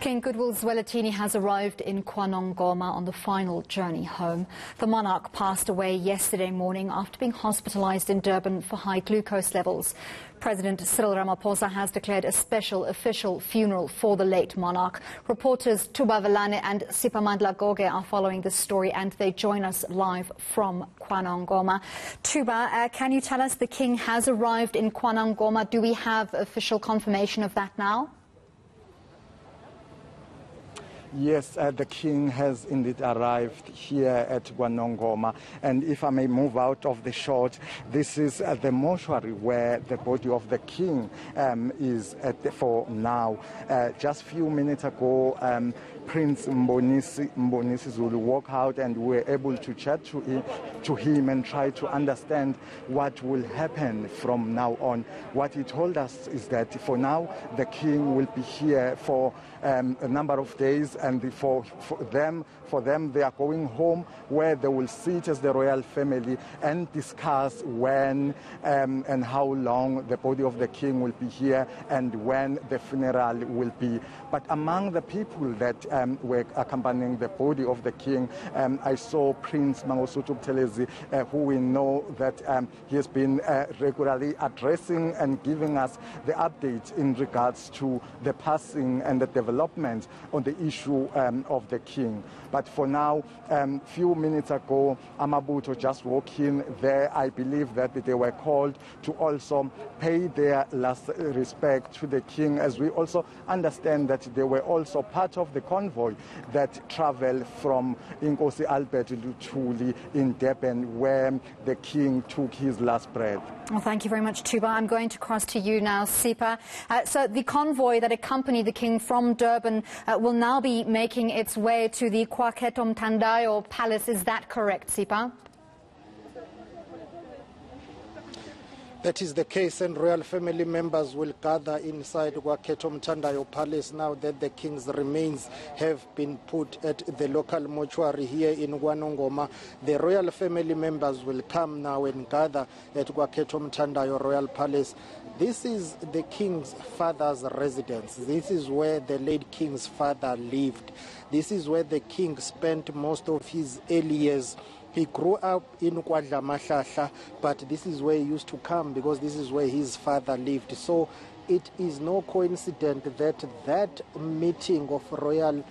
King Goodwill Zwelithini has arrived in KwaNongoma on the final journey home. The monarch passed away yesterday morning after being hospitalized in Durban for high glucose levels. President Cyril Ramaphosa has declared a special official funeral for the late monarch. Reporters Ubhejane and Sipamandla Goge are following this story, and they join us live from KwaNongoma. Tuba, can you tell us the king has arrived in KwaNongoma? Do we have official confirmation of that now? Yes, the king has indeed arrived here at KwaNongoma. And if I may move out of the shot, this is the mortuary where the body of the king is for now. Just a few minutes ago, Prince Mbonisi Zulu walked out, and we were able to chat to him and try to understand what will happen from now on. What he told us is that for now the king will be here for a number of days, and for them they are going home, where they will sit as the royal family and discuss when and how long the body of the king will be here and when the funeral will be. But among the people that were accompanying the body of the king, I saw Prince Mangosuthu Buthelezi, who we know that he has been regularly addressing and giving us the updates in regards to the passing and the development on the issue of the king. But for now, few minutes ago, Amabuto just walked in there. I believe that they were called to also pay their last respect to the king, as we also understand that they were also part of the convoy that traveled from Inkosi Albert Luthuli in Durban, where the king took his last breath. Well, thank you very much, Tuba. I'm going to cross to you now, Sipa. So the convoy that accompanied the king from Durban will now be making its way to the KwaNongoma Palace. Is that correct, Sipa? That is the case, and royal family members will gather inside KwaNongoma Palace now that the king's remains have been put at the local mortuary here in KwaNongoma. The royal family members will come now and gather at KwaNongoma Royal Palace. This is the king's father's residence. This is where the late king's father lived. This is where the king spent most of his early years. He grew up in KwaNongoma, but this is where he used to come because this is where his father lived. So it is no coincidence that that meeting of royal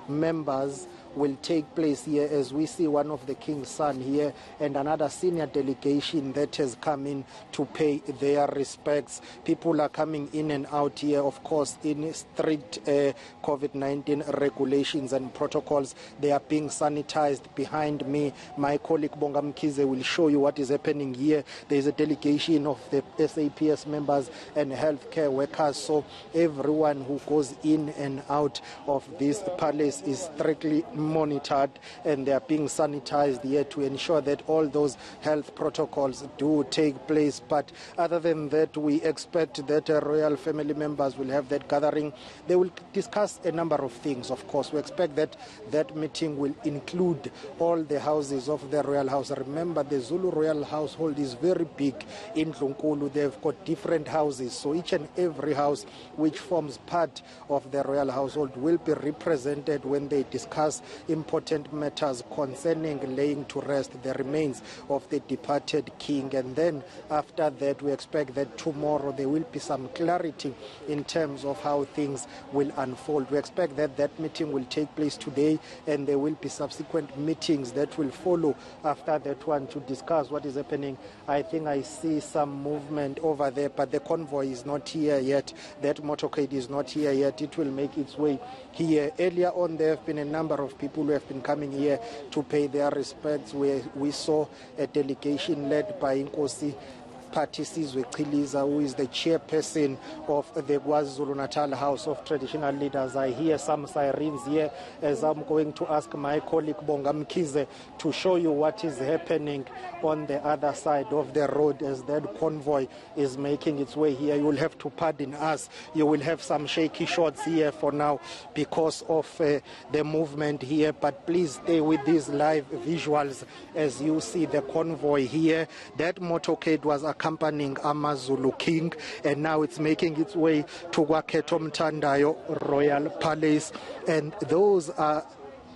members will take place here, as we see one of the king's son here and another senior delegation that has come in to pay their respects. People are coming in and out here, of course, in strict COVID-19 regulations and protocols. They are being sanitized. Behind me, my colleague Bonga Mkize will show you what is happening here. There is a delegation of the SAPS members and healthcare workers, so everyone who goes in and out of this palace is strictly monitored, and they are being sanitized here to ensure that all those health protocols do take place. But other than that, we expect that royal family members will have that gathering. They will discuss a number of things, of course. We expect that that meeting will include all the houses of the royal house. Remember, the Zulu royal household is very big in Ndlunkulu. They've got different houses, so each and every house which forms part of the royal household will be represented when they discuss important matters concerning laying to rest the remains of the departed king. And then after that, we expect that tomorrow there will be some clarity in terms of how things will unfold. We expect that that meeting will take place today, and there will be subsequent meetings that will follow after that one to discuss what is happening. I think I see some movement over there, but the convoy is not here yet. That motorcade is not here yet. It will make its way here. Earlier on, there have been a number of people who have been coming here to pay their respects. We saw a delegation led by Inkosi Sizwe Chiliza, who is the chairperson of the KwaZulu-Natal House of Traditional Leaders. I hear some sirens here as I'm going to ask my colleague Bonga Mkize to show you what is happening on the other side of the road as that convoy is making its way here. You will have to pardon us. You will have some shaky shots here for now because of the movement here, but please stay with these live visuals as you see the convoy here. That motorcade was accompanied accompanying AmaZulu King, and now it's making its way to KwaNongoma Royal Palace, and those are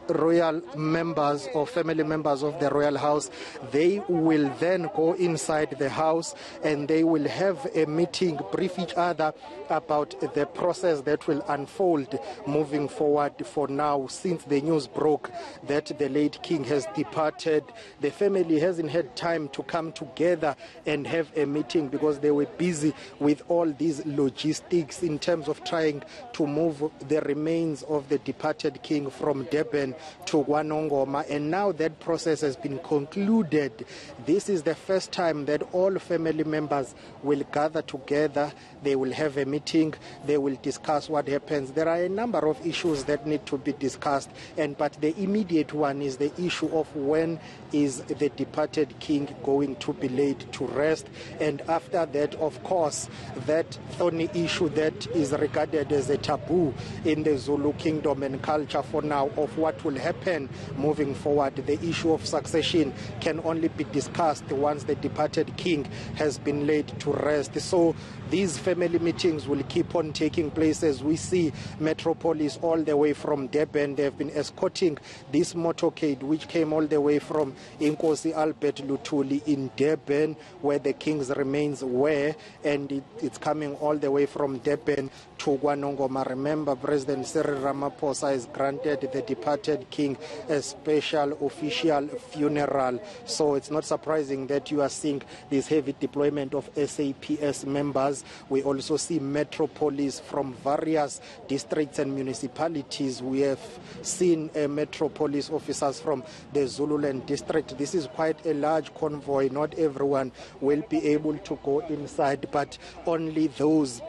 royal members or family members of the royal house. They will then go inside the house and they will have a meeting, brief each other about the process that will unfold moving forward. For now, since the news broke that the late king has departed, the family hasn't had time to come together and have a meeting because they were busy with all these logistics in terms of trying to move the remains of the departed king from Durban to KwaNongoma, and now that process has been concluded. This is the first time that all family members will gather together. They will have a meeting. They will discuss what happens. There are a number of issues that need to be discussed, but the immediate one is the issue of when is the departed king going to be laid to rest, and after that, of course, that thorny issue that is regarded as a taboo in the Zulu kingdom and culture for now of what will happen moving forward. The issue of succession can only be discussed once the departed king has been laid to rest. So these family meetings will keep on taking place as we see Metropolis all the way from Durban. They have been escorting this motorcade which came all the way from Inkosi Albert Luthuli in Durban, where the king's remains were, and it's coming all the way from Durban to KwaNongoma. Remember, President Cyril Ramaphosa has granted the departed king a special official funeral. So it's not surprising that you are seeing this heavy deployment of SAPS members. We also see Metropolis from various districts and municipalities. We have seen Metropolis officers from the Zululand district. This is quite a large convoy. Not everyone will be able to go inside, but only those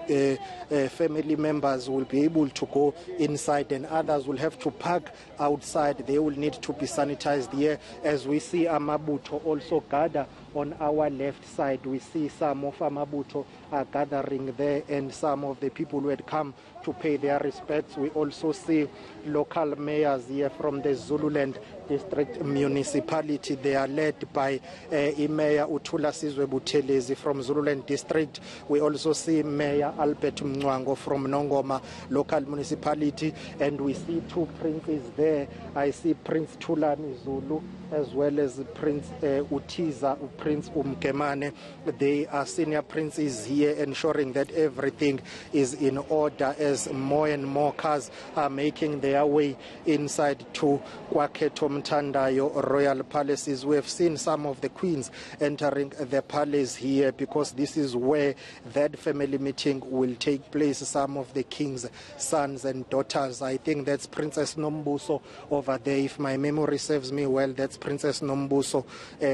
family members will be able to go inside, and others will have to park outside. They will need to be sanitized here. As we see Amabuto also gather on our left side, we see some of Amabuto are gathering there, and some of the people who had come to pay their respects. We also see local mayors here from the Zululand district municipality. They are led by Mayor Uthula Sizwe Buthelezi from Zululand district. We also see Mayor Albert Mngwango from Nongoma local municipality, and we see two princes there. I see Prince Thulani Zulu as well as Prince Utiza, Prince Umkemane. They are senior princes here, ensuring that everything is in order as more and more cars are making their way inside to KwaNongoma Royal Palaces. We have seen some of the queens entering the palace here because this is where that family meeting will take place. Some of the king's sons and daughters. I think that's Princess Nombuso over there. If my memory serves me well, that's Princess Nombuso,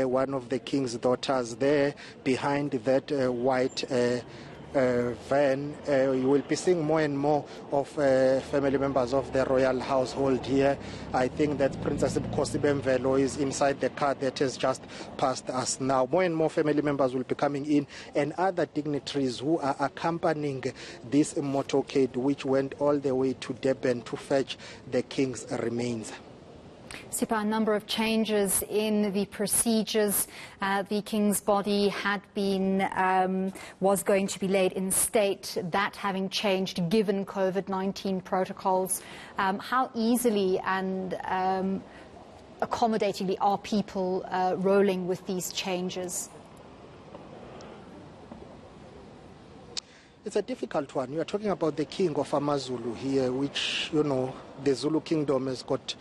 one of the king's daughters there behind that white van. You will be seeing more and more of family members of the royal household here. I think that Princess Bemvelo is inside the car that has just passed us now. More and more family members will be coming in, and other dignitaries who are accompanying this motorcade which went all the way to Durban to fetch the king's remains. Sipa, a number of changes in the procedures. The king's body had been, was going to be laid in state. That having changed given COVID-19 protocols. How easily and accommodatingly are people rolling with these changes? It's a difficult one. You are talking about the king of AmaZulu here, which, you know, the Zulu kingdom has got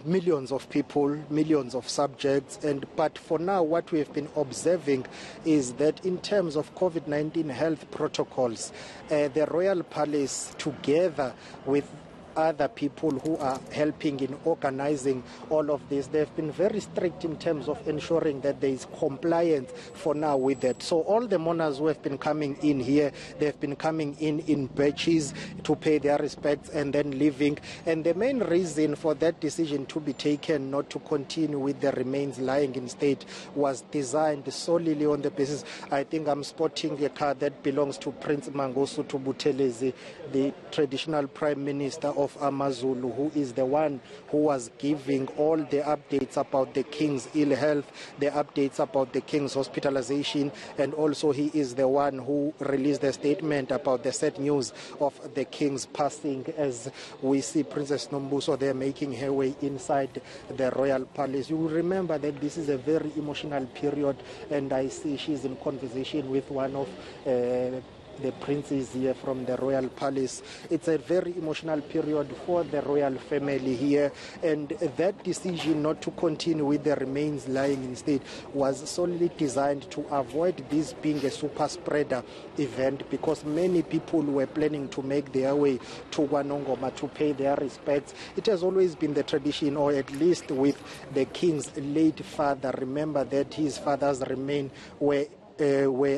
millions of people, millions of subjects, but for now what we have been observing is that in terms of COVID-19 health protocols, the Royal Palace together with other people who are helping in organizing all of this, they've been very strict in terms of ensuring that there is compliance for now with that. So all the monarchs who have been coming in here, they've been coming in batches to pay their respects and then leaving. And the main reason for that decision to be taken not to continue with the remains lying in state was designed solely on the basis, I think I'm spotting a car that belongs to Prince Mangosuthu Buthelezi, the traditional Prime Minister of of AmaZulu, who is the one who was giving all the updates about the king's ill health, the updates about the king's hospitalization, and also he is the one who released a statement about the sad news of the king's passing. As we see Princess Nombuso there making her way inside the royal palace. You will remember that this is a very emotional period, and I see she's in conversation with one of the princes here from the royal palace. It's a very emotional period for the royal family here, and that decision not to continue with the remains lying in state was solely designed to avoid this being a super spreader event, because many people were planning to make their way to KwaNongoma to pay their respects. It has always been the tradition, or at least with the king's late father. Remember that his father's remains were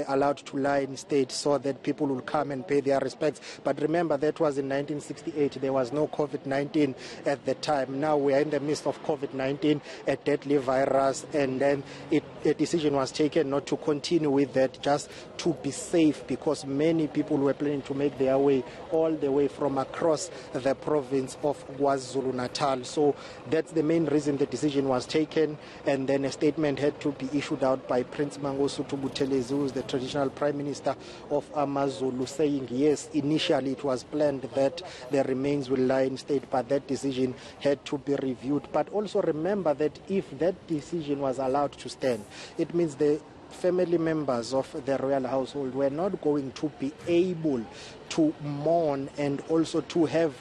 allowed to lie in state so that people will come and pay their respects. But remember, that was in 1968. There was no COVID-19 at the time. Now we are in the midst of COVID-19, a deadly virus, and then a decision was taken not to continue with that, just to be safe, because many people were planning to make their way all the way from across the province of KwaZulu-Natal. So that's the main reason the decision was taken, and then a statement had to be issued out by Prince Mangosuthu Buthelezi, who is the traditional prime minister of AmaZulu, saying yes, initially it was planned that the remains will lie in state, but that decision had to be reviewed. But also remember that if that decision was allowed to stand, it means the family members of the royal household were not going to be able to mourn and also to have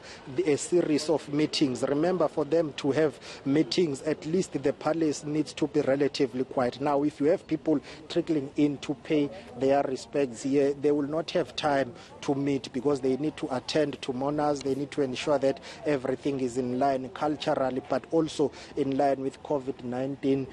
a series of meetings. Remember, for them to have meetings, at least the palace needs to be relatively quiet. Now, if you have people trickling in to pay their respects here, they will not have time to meet, because they need to attend to mourners. They need to ensure that everything is in line culturally, but also in line with COVID-19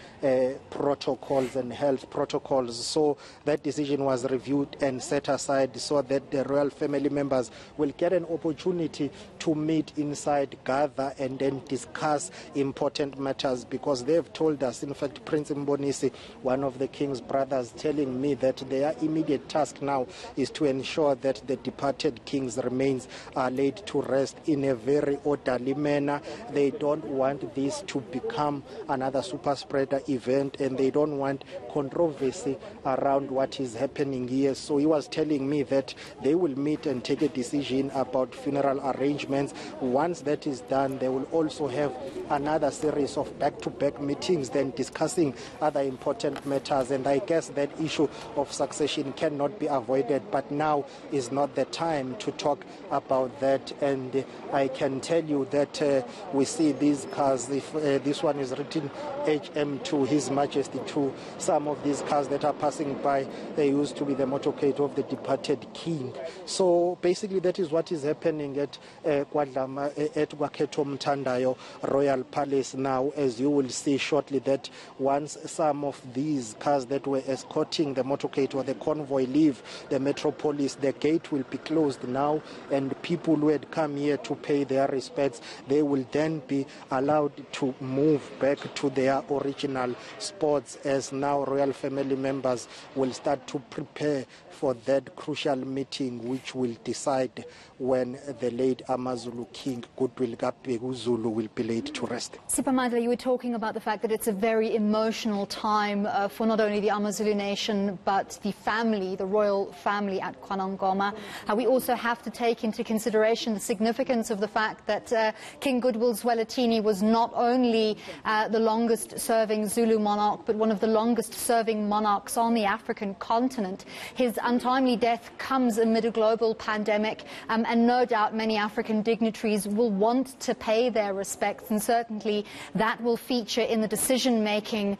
protocols and health protocols. So that decision was reviewed and set aside so that the royal family members will get an opportunity to meet inside, gather, and then discuss important matters, because they have told us, in fact, Prince Mbonisi, one of the king's brothers, telling me that their immediate task now is to ensure that the departed king's remains are laid to rest in a very orderly manner. They don't want this to become another super spreader event, and they don't want controversy around what is happening here. So he was telling me that they will meet and take a decision about funeral arrangements. Once that is done, they will also have another series of back-to-back meetings, then discussing other important matters. And I guess that issue of succession cannot be avoided, but now is not the time to talk about that. And I can tell you that we see these cars, if this one is written HM2, His Majesty 2, some of these cars that are passing by, they used to be the motorcade of the departed king. So basically that is what is happening at KwaDlama, at Wakheto Mthandayo Royal Palace now, as you will see shortly, that once some of these cars that were escorting the motorcade or the convoy leave the metropolis, the gate will be closed now, and people who had come here to pay their respects, they will then be allowed to move back to their original spots, as now royal family members will start to prepare for that crucial meeting which will decide when the late AmaZulu king Goodwill Zwelithini will be laid to rest. Sipamandla, you were talking about the fact that it's a very emotional time for not only the AmaZulu nation but the family, the royal family at KwaNongoma. We also have to take into consideration the significance of the fact that King Goodwill Zwelithini was not only the longest serving Zulu monarch but one of the longest serving monarchs on the African continent. His untimely death comes amid a global pandemic, and no doubt many African dignitaries will want to pay their respects, and certainly that will feature in the decision-making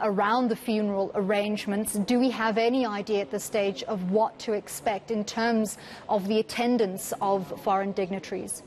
around the funeral arrangements. Do we have any idea at this stage of what to expect in terms of the attendance of foreign dignitaries?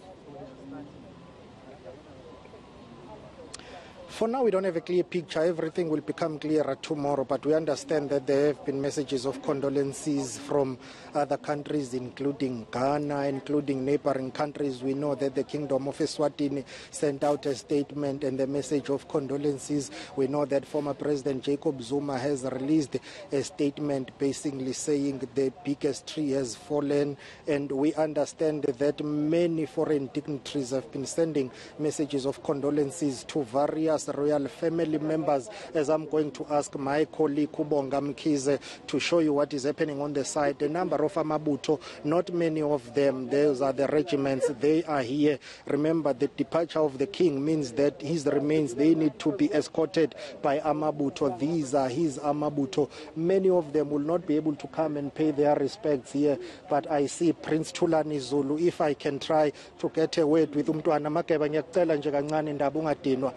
For now, we don't have a clear picture. Everything will become clearer tomorrow, but we understand that there have been messages of condolences from other countries, including Ghana, including neighboring countries. We know that the Kingdom of Eswatini sent out a statement and a message of condolences. We know that former President Jacob Zuma has released a statement basically saying the biggest tree has fallen, and we understand that many foreign dignitaries have been sending messages of condolences to various royal family members, as I'm going to ask my colleague Ubonga Mkhize to show you what is happening on the side. A number of Amabuto, not many of them, those are the regiments, they are here. Remember, the departure of the king means that his remains, they need to be escorted by Amabuto. These are his Amabuto. Many of them will not be able to come and pay their respects here, but I see Prince Thulani Zulu. If I can try to get a word with Umntwana Makeba, ngiyacela nje kancane Ndaba ungadinwa.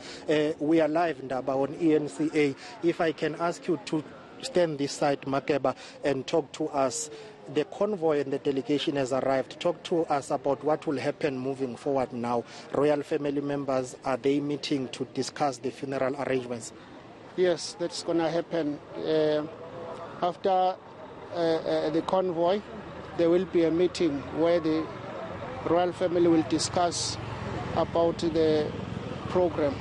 We are live, Ndaba, on ENCA. If I can ask you to stand this side, Makeba, and talk to us. The convoy and the delegation has arrived. Talk to us about what will happen moving forward now. Royal family members, are they meeting to discuss the funeral arrangements? Yes, that's going to happen. After the convoy, there will be a meeting where the royal family will discuss about the program,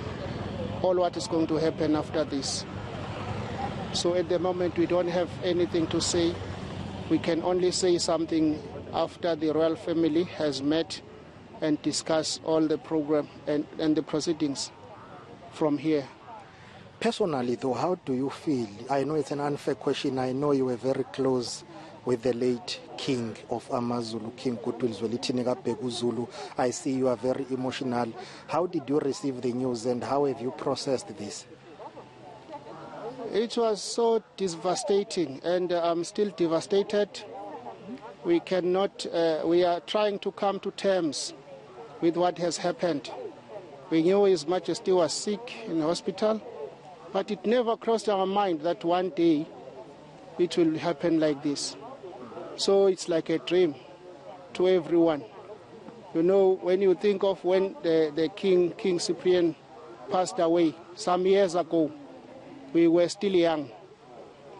all what is going to happen after this. So at the moment we don't have anything to say. We can only say something after the royal family has met and discussed all the program and the proceedings from here. Personally though, how do you feel? I know it's an unfair question. I know you were very close with the late king of AmaZulu, King Goodwill Zwelithini Kabheka Zulu. I see you are very emotional. How did you receive the news and how have you processed this? It was so devastating, and I'm still devastated. We cannot, we are trying to come to terms with what has happened. We knew His Majesty was sick in hospital, but it never crossed our mind that one day it will happen like this. So it's like a dream to everyone. You know, when you think of when the King Cyprian passed away some years ago, we were still young.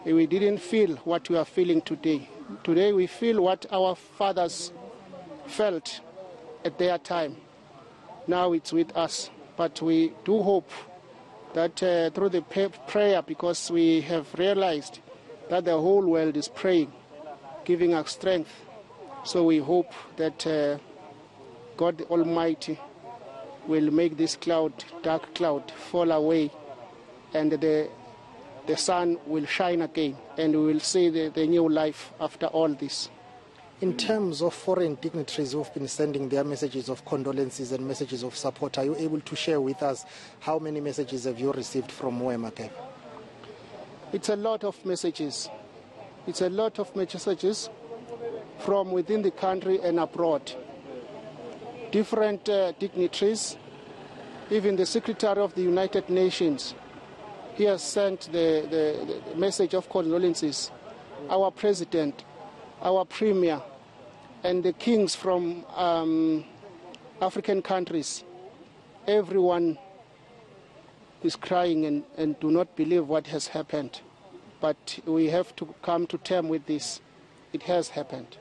We didn't feel what we are feeling today. Today we feel what our fathers felt at their time. Now it's with us. But we do hope that through the prayer, because we have realized that the whole world is praying, giving us strength. So we hope that God the Almighty will make this cloud, dark cloud, fall away, and the sun will shine again, and we will see the new life after all this. In terms of foreign dignitaries who have been sending their messages of condolences and messages of support, are you able to share with us how many messages have you received from where, Makeba? It's a lot of messages. It's a lot of messages from within the country and abroad. Different dignitaries, even the Secretary of the United Nations, he has sent the message of condolences. Our President, our Premier, and the kings from African countries, everyone is crying and do not believe what has happened. But we have to come to terms with this. It has happened.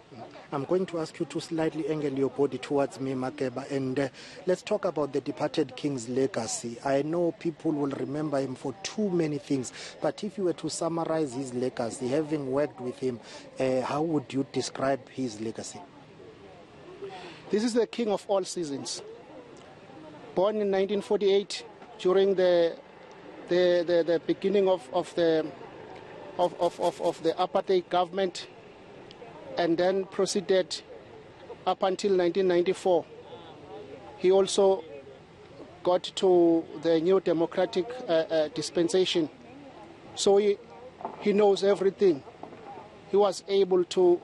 I'm going to ask you to slightly angle your body towards me, Makeba, and let's talk about the departed king's legacy. I know people will remember him for too many things, but if you were to summarize his legacy, having worked with him, how would you describe his legacy? This is the king of all seasons. Born in 1948, during the beginning of the apartheid government, and then proceeded up until 1994. He also got to the new democratic dispensation. So he knows everything. He was able to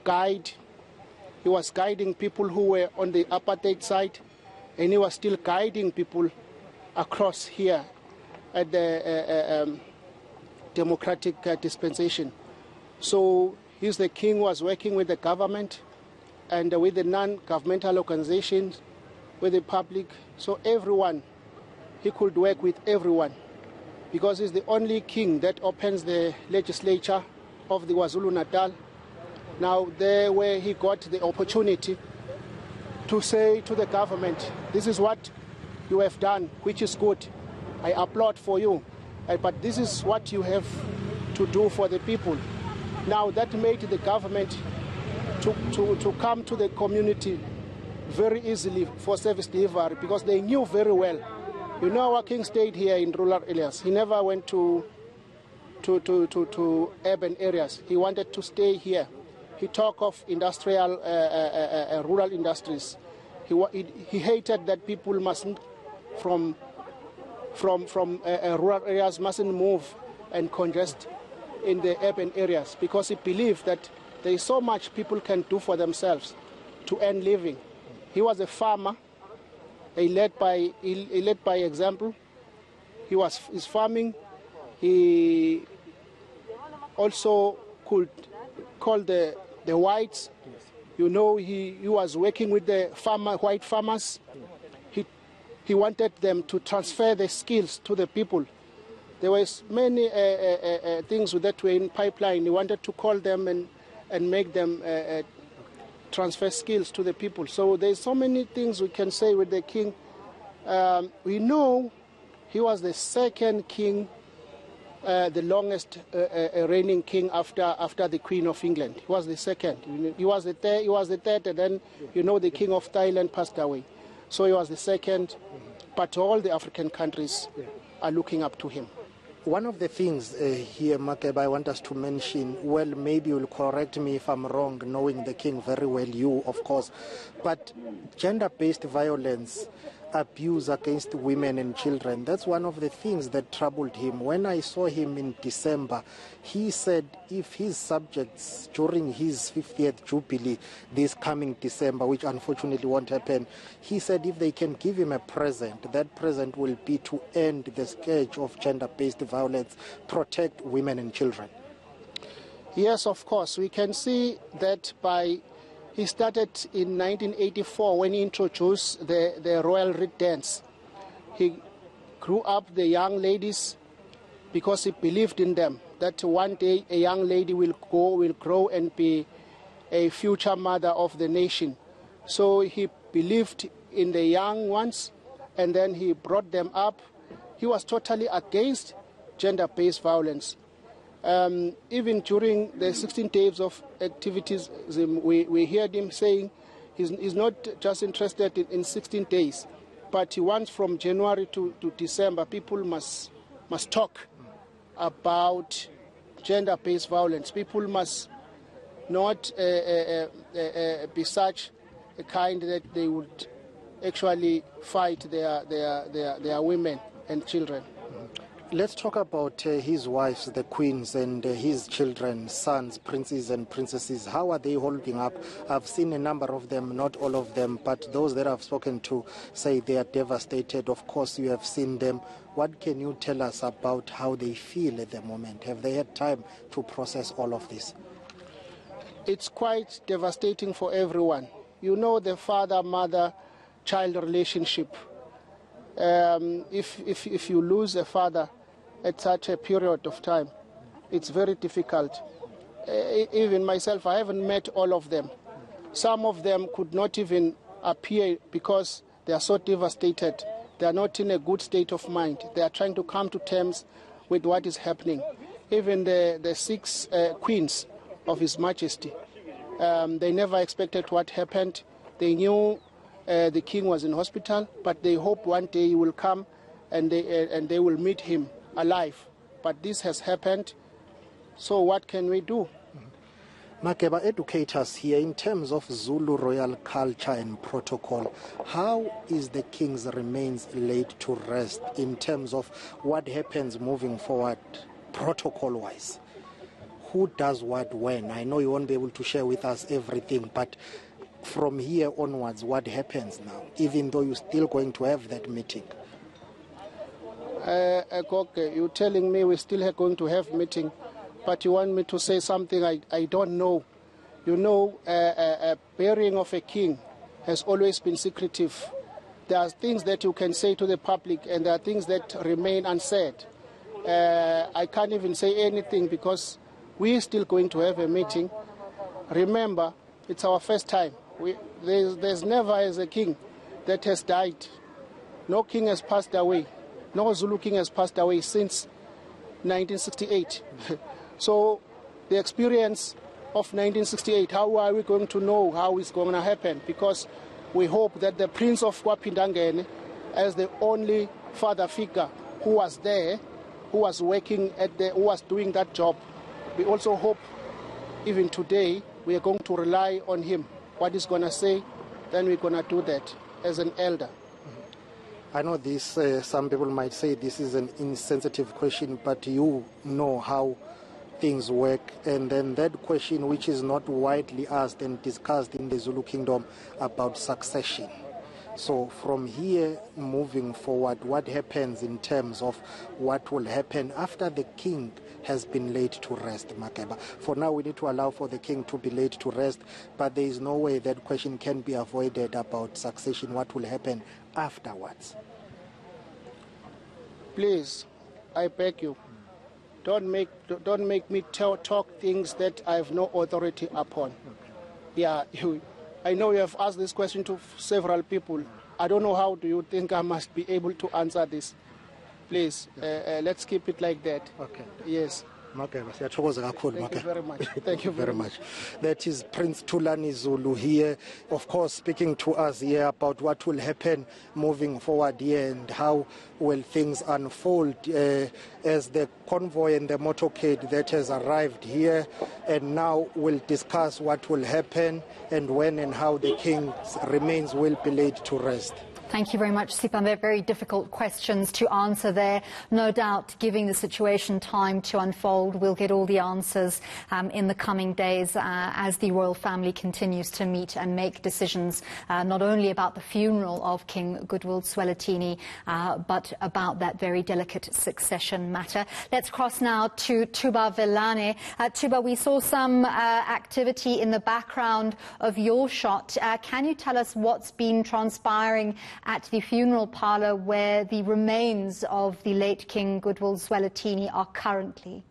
guide. He was guiding people who were on the apartheid side, and he was still guiding people across here at the democratic dispensation. So he's the king who was working with the government and with the non-governmental organizations, with the public. So everyone he could work with everyone, because he's the only king that opens the legislature of the KwaZulu-Natal. Now, there where he got the opportunity to say to the government, this is what you have done, which is good. I applaud for you, but this is what you have to do for the people. Now, that made the government to come to the community very easily for service delivery, because they knew very well. You know, our king stayed here in rural areas. He never went to urban areas. He wanted to stay here. He talked of industrial, rural industries. He hated that people mustn't, from rural areas, mustn't move and congest in the urban areas, because he believed that there is so much people can do for themselves to earn living. He was a farmer. He led by example. He's farming. He also could call the whites. You know, he was working with the white farmers. He wanted them to transfer the skills to the people. There was many things that were in pipeline. He wanted to call them and make them transfer skills to the people. So there's so many things we can say with the king. We know he was the second king, the longest reigning king after the Queen of England. He was the second. He was the third, and then, you know, the King of Thailand passed away. So he was the second, but all the African countries are looking up to him. One of the things here, Makeba, I want us to mention, well, maybe you'll correct me if I'm wrong, knowing the king very well, you, of course, but gender-based violence, abuse against women and children, that's one of the things that troubled him. When I saw him in December, he said if his subjects, during his 50th Jubilee, this coming December, which unfortunately won't happen, he said if they can give him a present, that present will be to end the scourge of gender-based violence, protect women and children. Yes, of course. We can see that he started in 1984 when he introduced the royal reed dance. He grew up the young ladies because he believed in them, that one day a young lady will grow and be a future mother of the nation. So he believed in the young ones, and then he brought them up. He was totally against gender-based violence. Even during the 16 days of activities, we heard him saying he's not just interested in 16 days, but he wants from January to December, people must talk about gender-based violence. People must not be such a kind that they would actually fight their women and children. Let's talk about his wives, the queens, and his children, sons, princes and princesses. How are they holding up? I've seen a number of them, not all of them, but those that I've spoken to say they are devastated. Of course, you have seen them. What can you tell us about how they feel at the moment? Have they had time to process all of this? It's quite devastating for everyone. You know, the father-mother-child relationship. If you lose a father at such a period of time, it's very difficult. Even myself, I haven't met all of them. Some of them could not even appear because they are so devastated. They are not in a good state of mind. They are trying to come to terms with what is happening. Even the 6 queens of His Majesty, they never expected what happened. They knew the king was in hospital, but they hope one day he will come and they will meet him alive. But this has happened, so what can we do? Makeba, educate us here in terms of Zulu royal culture and protocol. How is the king's remains laid to rest in terms of what happens moving forward, protocol-wise? Who does what when? I know you won't be able to share with us everything, but from here onwards, what happens now, even though you're still going to have that meeting? You're telling me we're still going to have meeting, but you want me to say something I don't know. You know, a burying of a king has always been secretive. there are things that you can say to the public and there are things that remain unsaid. I can't even say anything because we're still going to have a meeting. Remember, it's our first time. There's never as a king that has died. No king has passed away. No Zulu king has passed away since 1968. So the experience of 1968, how are we going to know how it's going to happen? Because we hope that the Prince of KwaNongoma, as the only father figure who was there, who was working who was doing that job, we also hope even today we are going to rely on him. What he's going to say, then we're going to do that as an elder. I know this, some people might say this is an insensitive question, but you know how things work. And then that question, which is not widely asked and discussed in the Zulu Kingdom, about succession. So from here moving forward, what happens in terms of what will happen after the king has been laid to rest, Makeba? For now, we need to allow for the king to be laid to rest, but there is no way that question can be avoided about succession. What will happen afterwards? Please, I beg you, don't make me talk things that I have no authority upon. Yeah, I know you have asked this question to several people. I don't know how do you think I must be able to answer this. Please, let's keep it like that. Okay. Yes. Thank you very much. Thank you very much. That is Prince Thulani Zulu here, of course, speaking to us here about what will happen moving forward here and how will things unfold as the convoy and the motorcade that has arrived here, and now we'll discuss what will happen and when and how the king's remains will be laid to rest. Thank you very much, Siphan. They're very difficult questions to answer there. No doubt, giving the situation time to unfold, we'll get all the answers in the coming days as the royal family continues to meet and make decisions, not only about the funeral of King Goodwill Zwelithini, but about that very delicate succession matter. Let's cross now to Ubhejane. Tuba, we saw some activity in the background of your shot. Can you tell us what's been transpiring at the funeral parlour where the remains of the late King Goodwill Zwelithini are currently?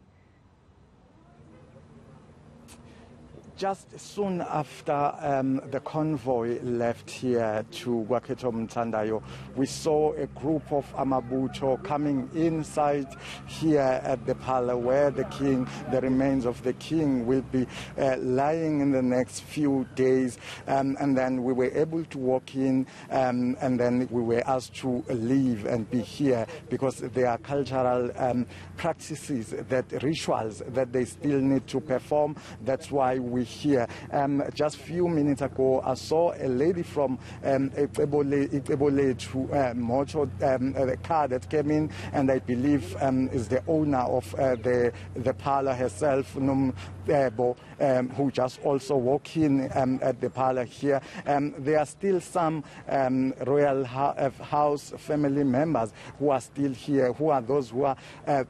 Just soon after the convoy left here to Waketo Mtandayo, we saw a group of Amabuto coming inside here at the parlor where the remains of the king will be lying in the next few days. And then we were able to walk in and then we were asked to leave and be here because there are cultural practices, rituals that they still need to perform. That's why we here. Just a few minutes ago, I saw a lady from Ebola to Moto, the car that came in, and I believe is the owner of the parlor herself, who just also walked in at the parlor here. There are still some royal house family members who are still here, who are those who are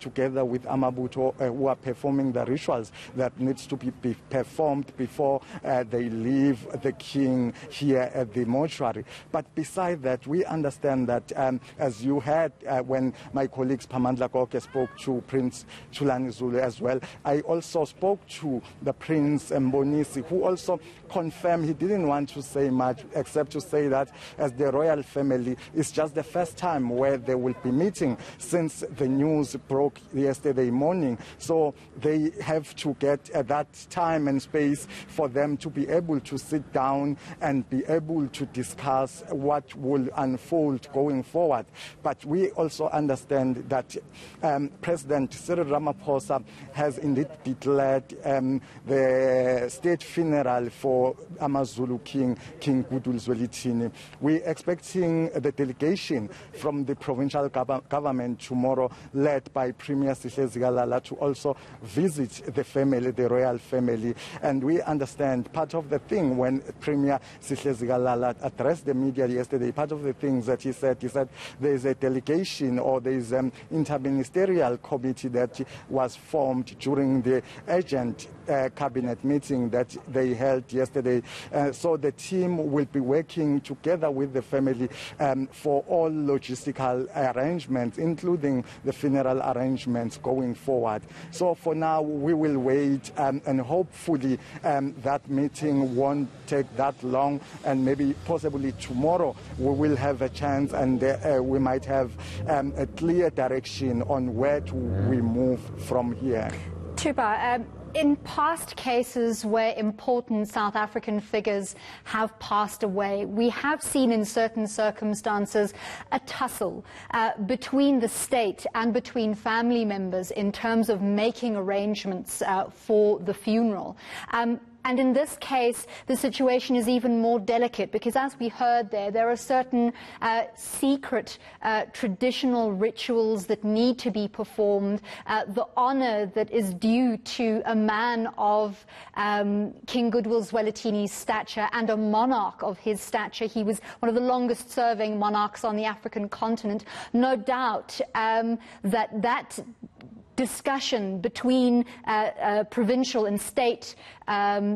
together with Amabuto, who are performing the rituals that needs to be performed before they leave the king here at the mortuary. But beside that, we understand that, as you heard when my colleagues Pamandla Koke spoke to Prince Thulani Zulu as well, I also spoke to the Prince Mbonisi, who also confirmed he didn't want to say much except to say that as the royal family, it's just the first time where they will be meeting since the news broke yesterday morning. So they have to get that time and space for them to be able to sit down and be able to discuss what will unfold going forward. But we also understand that President Cyril Ramaphosa has indeed declared the state funeral for Amazulu King Goodwill Zwelithini. We're expecting the delegation from the provincial government tomorrow, led by Premier Sihle Zikalala, to also visit the family, the royal family. And we understand part of the thing when Premier Sihle Zikalala addressed the media yesterday, part of the things that he said there is a delegation or there is an interministerial committee that was formed during the urgent cabinet meeting that they held yesterday. So the team will be working together with the family for all logistical arrangements, including the funeral arrangements going forward. So for now, we will wait and hopefully that meeting won't take that long, and maybe possibly tomorrow we will have a chance and we might have a clear direction on where we move from here. Tuba, in past cases where important South African figures have passed away, we have seen in certain circumstances a tussle between the state and between family members in terms of making arrangements for the funeral. And in this case, the situation is even more delicate because, as we heard there are certain secret traditional rituals that need to be performed, the honor that is due to a man of King Goodwill Zwelithini's stature and a monarch of his stature. He was one of the longest-serving monarchs on the African continent. No doubt that discussion between provincial and state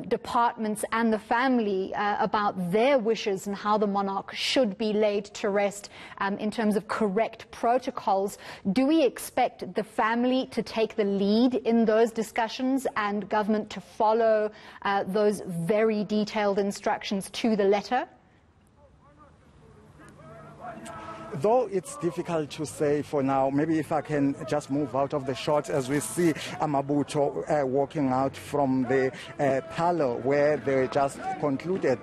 departments and the family about their wishes and how the monarch should be laid to rest in terms of correct protocols. Do we expect the family to take the lead in those discussions and government to follow those very detailed instructions to the letter? Though it's difficult to say for now, maybe if I can just move out of the shot as we see Amabuto walking out from the parlor where they just concluded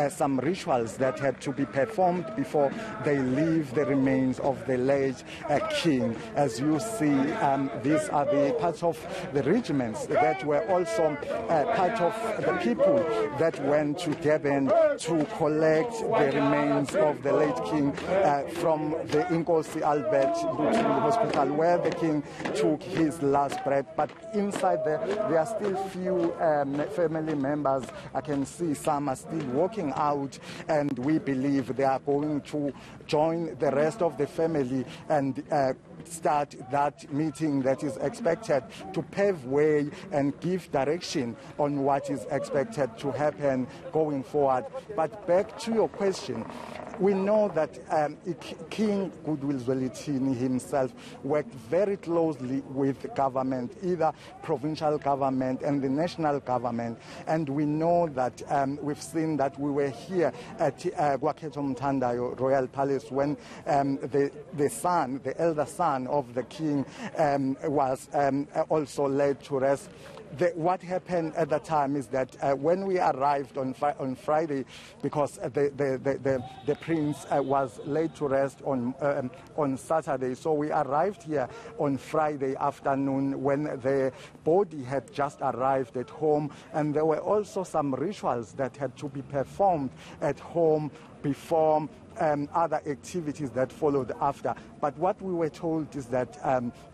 some rituals that had to be performed before they leave the remains of the late king. As you see, these are the parts of the regiments that were also part of the people that went to Durban to collect the remains of the late king from the Inkosi Albert Hospital, where the king took his last breath. But inside there are still few family members. I can see some are still walking out, and we believe they are going to join the rest of the family and start that meeting that is expected to pave way and give direction on what is expected to happen going forward. But back to your question, we know that King Goodwill Zwelithini himself worked very closely with government, either provincial government and the national government. And we know that we've seen that we were here at KwaNongoma Mthandayo Royal Palace when the elder son of the king was also laid to rest. What happened at the time is that when we arrived on Friday, because the prince was laid to rest on Saturday, so we arrived here on Friday afternoon when the body had just arrived at home, and there were also some rituals that had to be performed at home before other activities that followed after. But what we were told is that,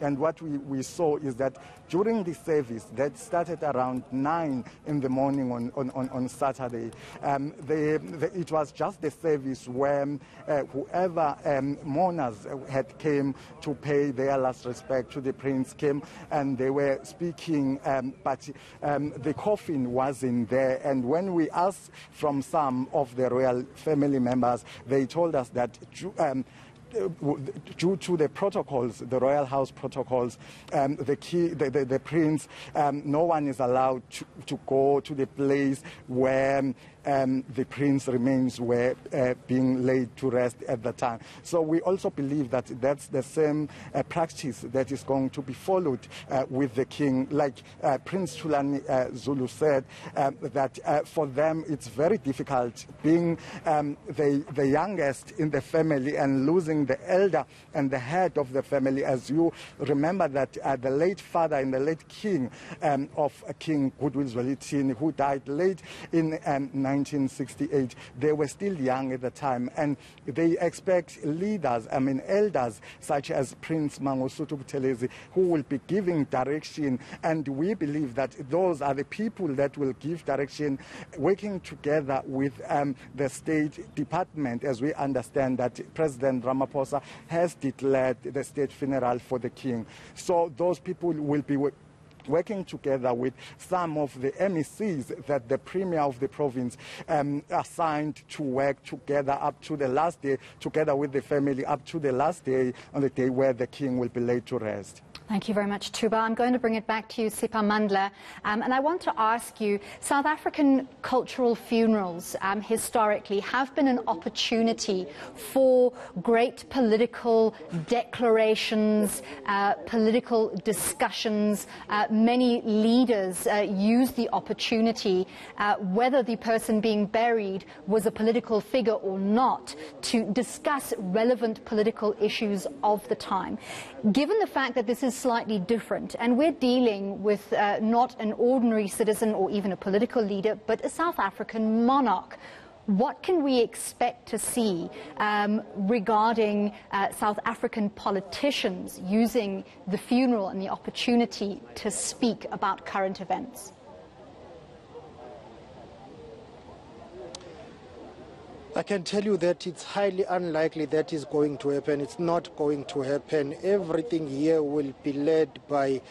and what we saw is that during the service that started around 9 in the morning on Saturday, it was just the service where whoever mourners had came to pay their last respect to the prince came, and they were speaking, but the coffin wasn't there. And when we asked from some of the royal family members, they told us that due to the protocols, the royal house protocols, the prince, no one is allowed to go to the place where the prince remains were being laid to rest at the time. So we also believe that that's the same practice that is going to be followed with the king. Like Prince Tulani Zulu said, that for them it's very difficult being the youngest in the family and losing the elder and the head of the family. As you remember that the late father and the late king of King Goodwill Zwelithini, who died late in 1968, they were still young at the time, and they expect leaders, elders such as Prince Mangosuthu Buthelezi, who will be giving direction, and we believe that those are the people that will give direction, working together with the State Department, as we understand that President Ramaphosa has declared the state funeral for the king. So those people will be working together with some of the MECs that the Premier of the province assigned to work together up to the last day, together with the family, up to the last day, on the day where the king will be laid to rest. Thank you very much, Tuba. I'm going to bring it back to you, Sipha Mandla. And I want to ask you, South African cultural funerals historically have been an opportunity for great political declarations, political discussions. Many leaders use the opportunity, whether the person being buried was a political figure or not, to discuss relevant political issues of the time. Given the fact that this is slightly different, and we're dealing with not an ordinary citizen or even a political leader, but a South African monarch, what can we expect to see regarding South African politicians using the funeral and the opportunity to speak about current events? I can tell you that it's highly unlikely that is going to happen. It's not going to happen. Everything here will be led by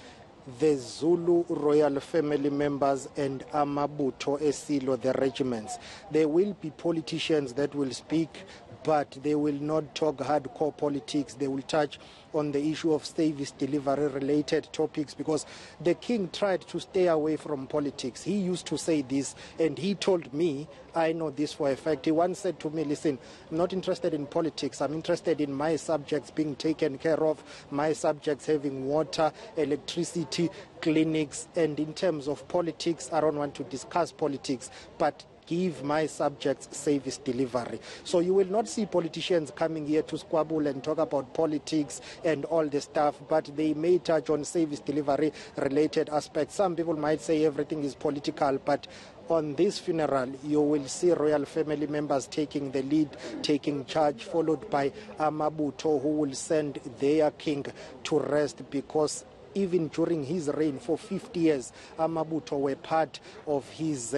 the Zulu royal family members and Amabutho Esilo, the regiments. There will be politicians that will speak, but they will not talk hardcore politics. They will touch on the issue of service delivery related topics, because the king tried to stay away from politics. He used to say this, and he told me, I know this for a fact. He once said to me, listen, I'm not interested in politics. I'm interested in my subjects being taken care of, my subjects having water, electricity, clinics, and in terms of politics, I don't want to discuss politics, but give my subjects service delivery. So you will not see politicians coming here to squabble and talk about politics and all the stuff, but they may touch on service delivery related aspects. Some people might say everything is political, but on this funeral, you will see royal family members taking the lead, taking charge, followed by Amabutho, who will send their king to rest, because even during his reign for 50 years, Amabutho were part of his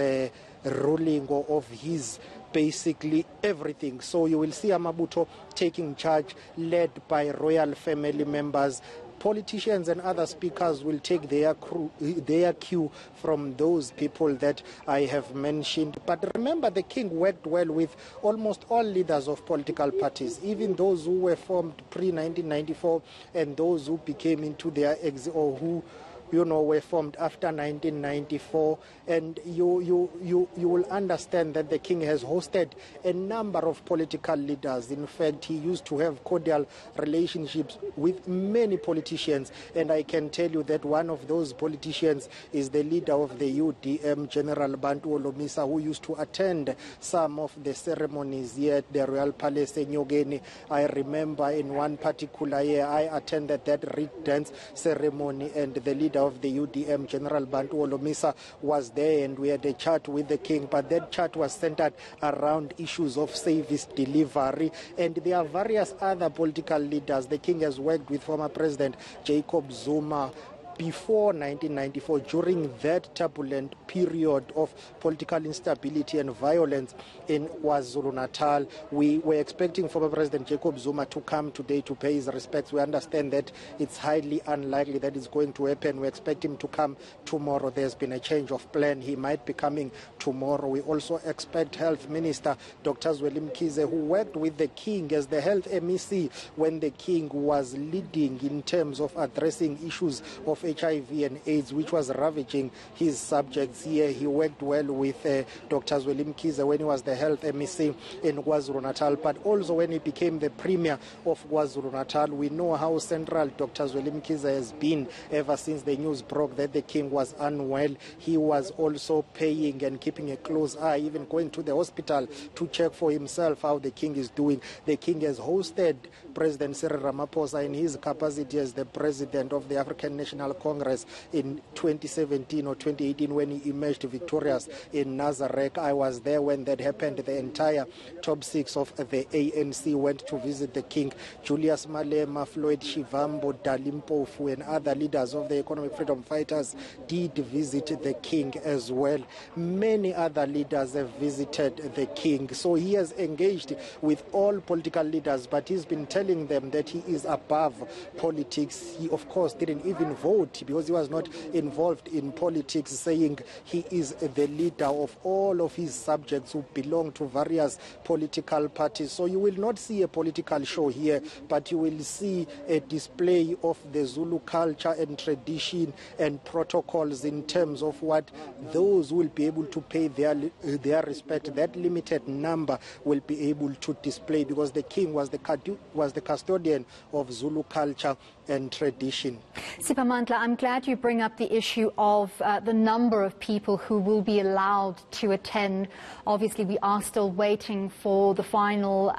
ruling, or of his basically everything. So you will see Amabutho taking charge, led by royal family members. Politicians and other speakers will take their cue from those people that I have mentioned. But remember, the king worked well with almost all leaders of political parties, even those who were formed pre-1994 and those who became into their exit, or who were formed after 1994, and you will understand that the king has hosted a number of political leaders. In fact, he used to have cordial relationships with many politicians, and I can tell you that one of those politicians is the leader of the UDM, General Bantu Olomisa, who used to attend some of the ceremonies here at the Royal Palace in Nyogeni. I remember in one particular year, I attended that reed dance ceremony, and the leader of the UDM, General Bantu Olomisa, was there, and we had a chat with the king, but that chat was centered around issues of service delivery. And there are various other political leaders. The king has worked with former President Jacob Zuma before 1994, during that turbulent period of political instability and violence in KwaZulu-Natal. We were expecting former President Jacob Zuma to come today to pay his respects. We understand that it's highly unlikely that it's going to happen. We expect him to come tomorrow. There's been a change of plan. He might be coming tomorrow. We also expect Health Minister Dr. Zwelithini, who worked with the king as the health MEC when the king was leading in terms of addressing issues of HIV and AIDS, which was ravaging his subjects here. He worked well with Dr. Zwelithini when he was the health MEC in KwaZulu-Natal, but also when he became the Premier of KwaZulu-Natal. We know how central Dr. Zwelithini has been ever since the news broke that the king was unwell. He was also paying and keeping a close eye, even going to the hospital to check for himself how the king is doing. The king has hosted President Cyril Ramaphosa in his capacity as the president of the African National Congress in 2017 or 2018 when he emerged victorious in Nazareth. I was there when that happened. The entire top six of the ANC went to visit the king. Julius Malema, Floyd Shivambu, Dali Mpofu, and other leaders of the economic freedom fighters did visit the king as well. Many other leaders have visited the king. So he has engaged with all political leaders, but he's been telling them that he is above politics. He, of course, didn't even vote out, because he was not involved in politics, saying he is the leader of all of his subjects who belong to various political parties. So you will not see a political show here, but you will see a display of the Zulu culture and tradition and protocols in terms of what those will be able to pay their respect. That limited number will be able to display, because the king was the custodian of Zulu culture and tradition. Sipamandla, I'm glad you bring up the issue of the number of people who will be allowed to attend. Obviously, we are still waiting for the final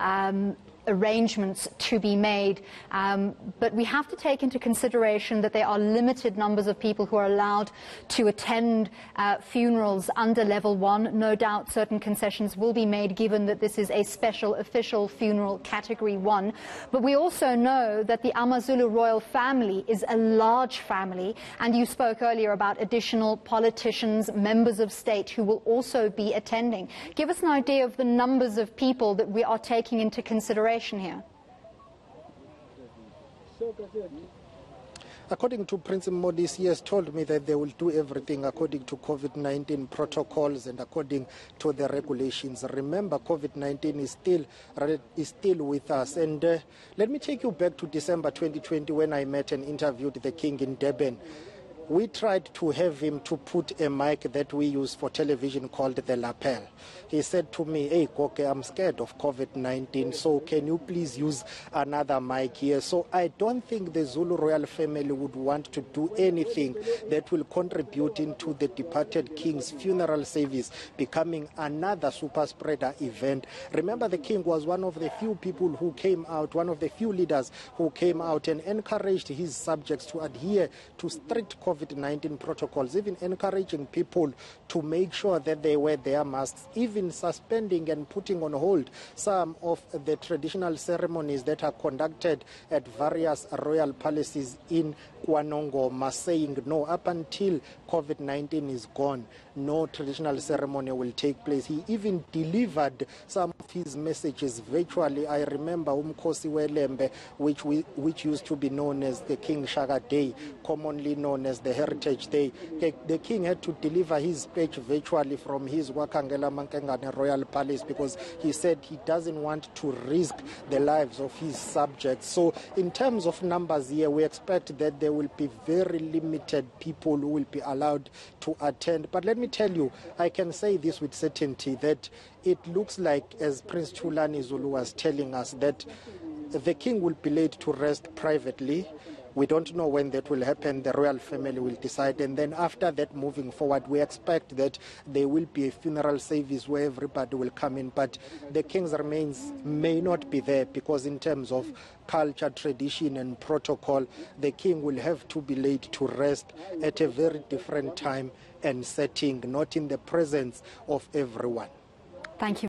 arrangements to be made, but we have to take into consideration that there are limited numbers of people who are allowed to attend funerals under level 1. No doubt certain concessions will be made, given that this is a special official funeral category 1, but we also know that the AmaZulu royal family is a large family, and you spoke earlier about additional politicians, members of state who will also be attending. Give us an idea of the numbers of people that we are taking into consideration here. According to Prince Modis, he has told me that they will do everything according to COVID-19 protocols and according to the regulations. Remember, COVID-19 is still with us. And let me take you back to December 2020, when I met and interviewed the king in Durban. We tried to have him to put a mic that we use for television called the lapel. He said to me, "Hey, Koke, I'm scared of COVID-19, so can you please use another mic here?" So I don't think the Zulu royal family would want to do anything that will contribute into the departed king's funeral service becoming another super spreader event. Remember, the king was one of the few people who came out, one of the few leaders who came out and encouraged his subjects to adhere to strict COVID-19 protocols, even encouraging people to make sure that they wear their masks, even suspending and putting on hold some of the traditional ceremonies that are conducted at various royal palaces in KwaNongoma, saying no, up until COVID-19 is gone, no traditional ceremony will take place. He even delivered some of his messages virtually. I remember Umkhosi Welembe, which used to be known as the King Shaka Day, commonly known as the Heritage Day. The king had to deliver his speech virtually from his Wakangela Mankengane Royal Palace, because he said he doesn't want to risk the lives of his subjects. So in terms of numbers here, we expect that there will be very limited people who will be allowed to attend. But let me tell you, I can say this with certainty, that it looks like, as Prince Chulani Zulu was telling us, that the king will be laid to rest privately. We don't know when that will happen. The royal family will decide. And then after that, moving forward, we expect that there will be a funeral service where everybody will come in. But the king's remains may not be there, because in terms of culture, tradition and protocol, the king will have to be laid to rest at a very different time and setting, not in the presence of everyone. Thank you.